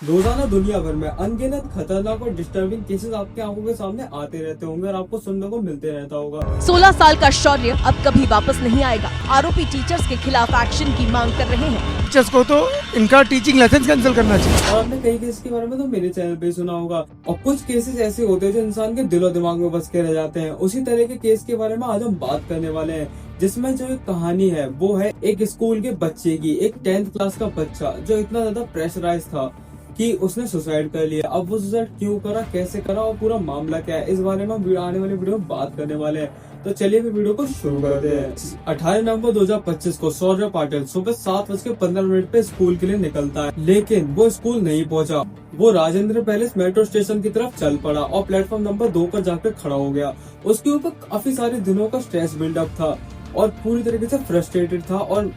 रोजाना दुनिया भर में अनगिनत खतरनाक और डिस्टर्बिंग केसेस आपके आंखों के सामने आते रहते होंगे और आपको सुनने को मिलते रहता होगा। 16 साल का शौर्य अब कभी वापस नहीं आएगा। आरोपी टीचर्स के खिलाफ एक्शन की मांग कर रहे हैं। टीचर्स को तो इनका टीचिंग लाइसेंस कैंसिल करना चाहिए। और आपने कई केस के बारे में तो मेरे चैनल पे सुना होगा और कुछ केसेस ऐसे होते हैं जो इंसान के दिलो दिमाग में बस के रह जाते हैं। उसी तरह के केस के बारे में आज हम बात करने वाले हैं, जिसमें जो एक कहानी है वो है एक स्कूल के बच्चे की। एक 10th क्लास का बच्चा जो इतना ज्यादा प्रेशराइज था कि उसने सुसाइड कर लिया। अब वो सुसाइड क्यों करा, कैसे करा और पूरा मामला क्या है, इस बारे में हम आने वाली वीडियो में बात करने वाले हैं। तो चलिए फिर वीडियो को शुरू करते हैं। 18 नवंबर 2025 को शौर्य पाटिल सुबह 7:15 पे स्कूल के लिए निकलता है, लेकिन वो स्कूल नहीं पहुंचा। वो राजेंद्र पैलेस मेट्रो स्टेशन की तरफ चल पड़ा और प्लेटफॉर्म नंबर 2 पर जाकर खड़ा हो गया। उसके ऊपर काफी सारे दिनों का स्ट्रेस बिल्डअप था और पूरी तरीके से फ्रस्ट्रेटेड था और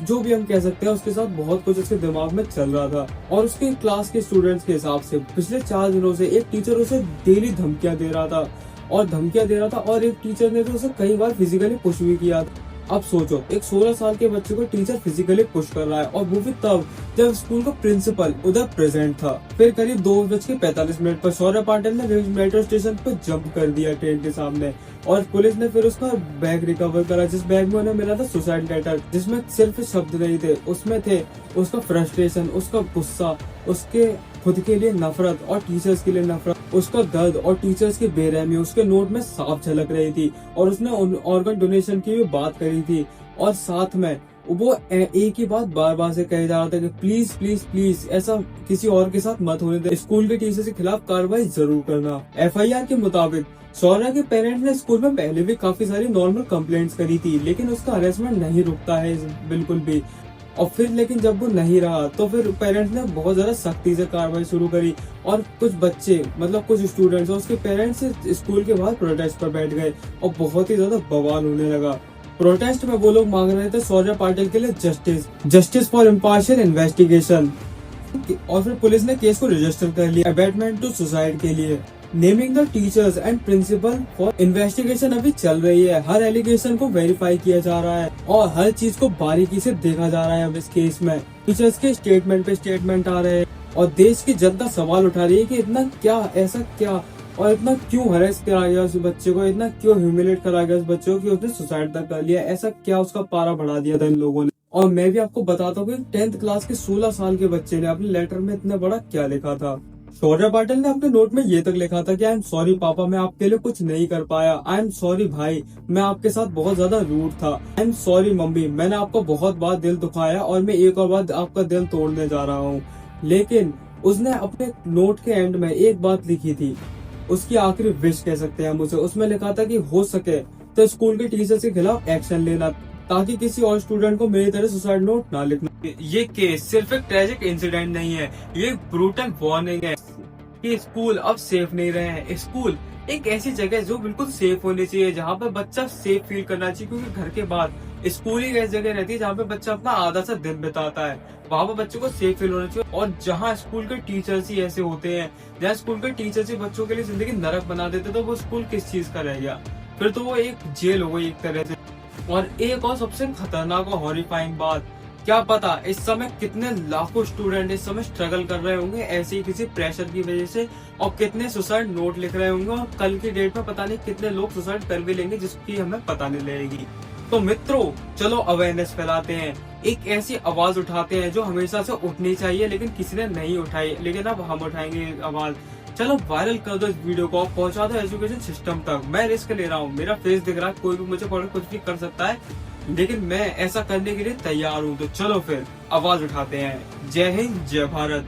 जो भी हम कह सकते हैं उसके साथ बहुत कुछ उसके दिमाग में चल रहा था। और उसके क्लास के स्टूडेंट्स के हिसाब से पिछले 4 दिनों से एक टीचर उसे डेली धमकियां दे रहा था और एक टीचर ने तो उसे कई बार फिजिकली पुश भी किया था। अब सोचो, एक 16 साल के बच्चे को टीचर फिजिकली पुश कर रहा है और वो भी तब जब स्कूल का प्रिंसिपल उधर प्रेजेंट था। फिर करीब 2:45 पर शौर्य पाटिल ने मेट्रो स्टेशन पर जंप कर दिया ट्रेन के सामने और पुलिस ने फिर उसका बैग रिकवर करा, जिस बैग में उन्हें मिला था सुसाइड लेटर, जिसमें सिर्फ शब्द नहीं थे, उसमें थे उसका फ्रस्ट्रेशन, उसका गुस्सा, उसके खुद के लिए नफरत और टीचर्स के लिए नफरत, उसका दर्द और टीचर्स की बेरहमी उसके नोट में साफ झलक रही थी। और उसने ऑर्गन डोनेशन की भी बात करी थी और साथ में वो एक ही बात बार बार से कह जा रहा था कि प्लीज प्लीज प्लीज ऐसा किसी और के साथ मत होने दे, स्कूल के टीचर के खिलाफ कार्रवाई जरूर करना। FIR के मुताबिक शौर्य के पेरेंट्स ने स्कूल में पहले भी काफी सारी नॉर्मल कंप्लेंट्स करी थी, लेकिन उसका हरेसमेंट नहीं रुकता है बिल्कुल भी। और फिर लेकिन जब वो नहीं रहा तो फिर पेरेंट्स ने बहुत ज्यादा सख्ती से कार्रवाई शुरू करी और कुछ बच्चे मतलब कुछ स्टूडेंट्स और उसके पेरेंट्स स्कूल के बाहर प्रोटेस्ट पर बैठ गए और बहुत ही ज्यादा बवाल होने लगा। प्रोटेस्ट में वो लोग मांग रहे थे शौर्य पाटिल के लिए जस्टिस फॉर इम्पार्शियल इन्वेस्टिगेशन। और फिर पुलिस ने केस को रजिस्टर कर लिया अबैटमेंट टू सुसाइड के लिए। Naming the teachers and principal for investigation अभी चल रही है। हर एलिगेशन को वेरीफाई किया जा रहा है और हर चीज को बारीकी से देखा जा रहा है। अब इस केस में टीचर्स के स्टेटमेंट पे स्टेटमेंट आ रहे हैं और देश की जनता सवाल उठा रही है कि इतना क्या, ऐसा क्या और इतना क्यों हरेस करा गया उस बच्चे को, इतना क्यों ह्यूमिलेट करा गया उस बच्चे को कि उसने सुसाइड तक कर लिया। ऐसा क्या उसका पारा बढ़ा दिया था इन लोगों ने। और मैं भी आपको बताता हूँ 10th क्लास के 16 साल के बच्चे ने अपने लेटर में इतना बड़ा क्या लिखा था। शौर्य पाटिल ने अपने नोट में ये तक लिखा था कि आई एम सॉरी पापा, मैं आपके लिए कुछ नहीं कर पाया। आई एम सॉरी भाई, मैं आपके साथ बहुत ज्यादा रूड था। आई एम सॉरी मम्मी, मैंने आपको बहुत बार दिल दुखाया और मैं एक और बार आपका दिल तोड़ने जा रहा हूँ। लेकिन उसने अपने नोट के एंड में एक बात लिखी थी, उसकी आखिरी विश कह सकते हैं मुझे। उसमें लिखा था कि हो सके तो स्कूल के टीचर के खिलाफ एक्शन लेना ताकि किसी और स्टूडेंट को मेरी तरह सुसाइड नोट ना लिखना। ये केस सिर्फ एक ट्रेजिक इंसिडेंट नहीं है, ये ब्रूटल वार्निंग है कि स्कूल अब सेफ नहीं रहे हैं। स्कूल एक ऐसी जगह है जो बिल्कुल सेफ होनी चाहिए, जहाँ पे बच्चा सेफ फील करना चाहिए, क्योंकि घर के बाद स्कूल ही ऐसी जगह रहती है जहाँ पे बच्चा अपना आधा सा दिन बिताता है। वहाँ पे बच्चों को सेफ फील होना चाहिए। और जहाँ स्कूल के टीचर्स ही ऐसे होते हैं, जहाँ स्कूल के टीचर्स ही बच्चों के लिए जिंदगी नरक बना देते, तो वो स्कूल किस चीज का रह गया? फिर तो वो एक जेल हो गई एक तरह से। और एक और सबसे खतरनाक और हॉरिफाइंग बात, क्या पता इस समय कितने लाखों स्टूडेंट इस समय स्ट्रगल कर रहे होंगे ऐसे ही किसी प्रेशर की वजह से, और कितने सुसाइड नोट लिख रहे होंगे और कल की डेट में पता नहीं कितने लोग सुसाइड कर भी लेंगे जिसकी हमें पता नहीं लगेगी। तो मित्रों, चलो अवेयरनेस फैलाते हैं, एक ऐसी आवाज उठाते हैं जो हमेशा से उठनी चाहिए लेकिन किसी ने नहीं उठाई, लेकिन अब हम उठाएंगे आवाज। चलो वायरल कर दो इस वीडियो को, पहुंचा दो एजुकेशन सिस्टम तक। मैं रिस्क ले रहा हूँ, मेरा फेस दिख रहा है, कोई भी मुझे कुछ भी कर सकता है, लेकिन मैं ऐसा करने के लिए तैयार हूँ। तो चलो फिर आवाज उठाते हैं। जय हिंद, जय भारत।